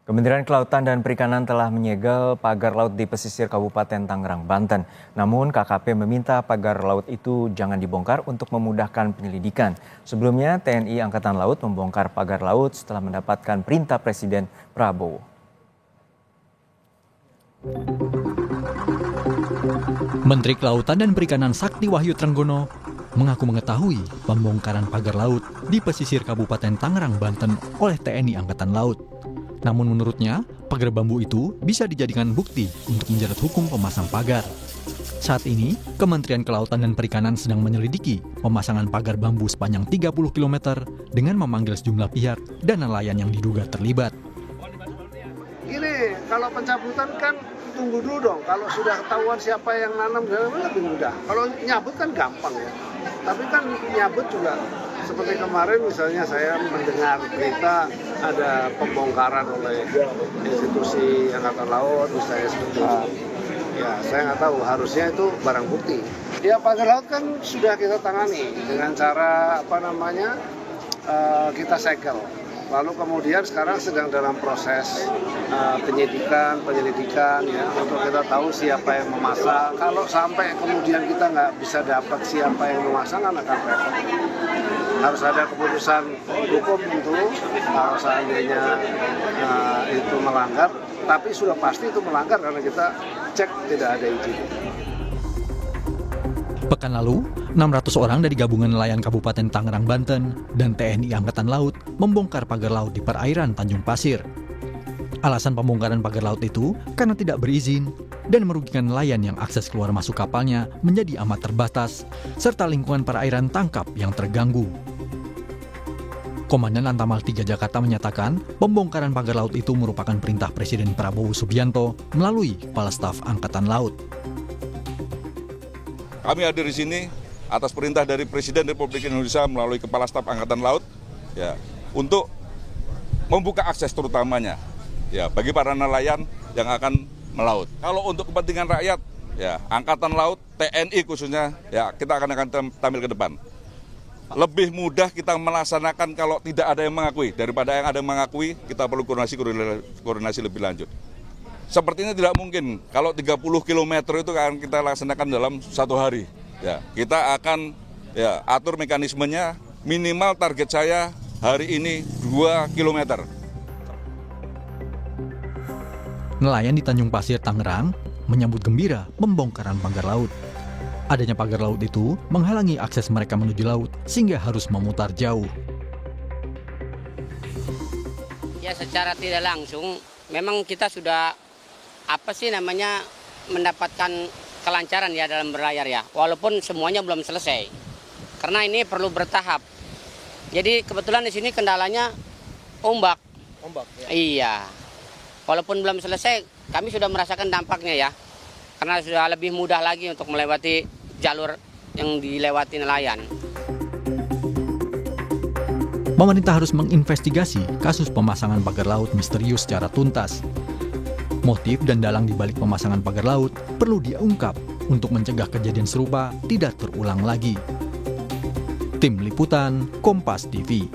Kementerian Kelautan dan Perikanan telah menyegel pagar laut di pesisir Kabupaten Tangerang, Banten. Namun KKP meminta pagar laut itu jangan dibongkar untuk memudahkan penyelidikan. Sebelumnya TNI Angkatan Laut membongkar pagar laut setelah mendapatkan perintah Presiden Prabowo. Menteri Kelautan dan Perikanan Sakti Wahyu Trenggono mengaku mengetahui pembongkaran pagar laut di pesisir Kabupaten Tangerang, Banten oleh TNI Angkatan Laut. Namun menurutnya, pagar bambu itu bisa dijadikan bukti untuk menjerat hukum pemasang pagar. Saat ini, Kementerian Kelautan dan Perikanan sedang menyelidiki pemasangan pagar bambu sepanjang 30 km dengan memanggil sejumlah pihak dan nelayan yang diduga terlibat. Gini, kalau pencabutan kan tunggu dulu dong. Kalau sudah ketahuan siapa yang nanam, lebih mudah. Kalau nyabut kan gampang ya. Tapi kan nyabut juga seperti kemarin misalnya saya mendengar berita ada pembongkaran oleh institusi Angkatan Laut misalnya seperti itu. Ya, saya nggak tahu, harusnya itu barang bukti. Ya, pagar laut kan sudah kita tangani dengan cara kita segel. Lalu kemudian sekarang sedang dalam proses penyelidikan ya untuk kita tahu siapa yang memasang. Kalau sampai kemudian kita nggak bisa dapat siapa yang memasang kan akan repot. Harus ada keputusan hukum tentu kalau seandainya itu melanggar, tapi sudah pasti itu melanggar karena kita cek tidak ada izin. Pekan lalu, 600 orang dari gabungan nelayan Kabupaten Tangerang, Banten dan TNI Angkatan Laut membongkar pagar laut di perairan Tanjung Pasir. Alasan pembongkaran pagar laut itu karena tidak berizin dan merugikan nelayan yang akses keluar masuk kapalnya menjadi amat terbatas, serta lingkungan perairan tangkap yang terganggu. Komandan Lantamal 3 Jakarta menyatakan pembongkaran pagar laut itu merupakan perintah Presiden Prabowo Subianto melalui Kepala Staf Angkatan Laut. Kami hadir di sini atas perintah dari Presiden Republik Indonesia melalui Kepala Staf Angkatan Laut ya, untuk membuka akses terutamanya ya bagi para nelayan yang akan melaut. Kalau untuk kepentingan rakyat ya Angkatan Laut, TNI khususnya ya kita akan tampil ke depan. Lebih mudah kita melaksanakan kalau tidak ada yang mengakui daripada yang ada yang mengakui, kita perlu koordinasi lebih lanjut. Sepertinya tidak mungkin kalau 30 km itu akan kita laksanakan dalam 1 hari. Ya, kita akan atur mekanismenya, minimal target saya hari ini 2 km. Nelayan di Tanjung Pasir, Tangerang menyambut gembira pembongkaran pagar laut. Adanya pagar laut itu menghalangi akses mereka menuju laut sehingga harus memutar jauh. Ya, secara tidak langsung memang kita sudah mendapatkan kelancaran ya dalam berlayar ya, walaupun semuanya belum selesai karena ini perlu bertahap. Jadi kebetulan di sini kendalanya ombak ya? Iya, walaupun belum selesai kami sudah merasakan dampaknya ya, karena sudah lebih mudah lagi untuk melewati jalur yang dilewati nelayan. Pemerintah harus menginvestigasi kasus pemasangan pagar laut misterius secara tuntas. Motif dan dalang di balik pemasangan pagar laut perlu diungkap untuk mencegah kejadian serupa tidak terulang lagi. Tim Liputan Kompas TV.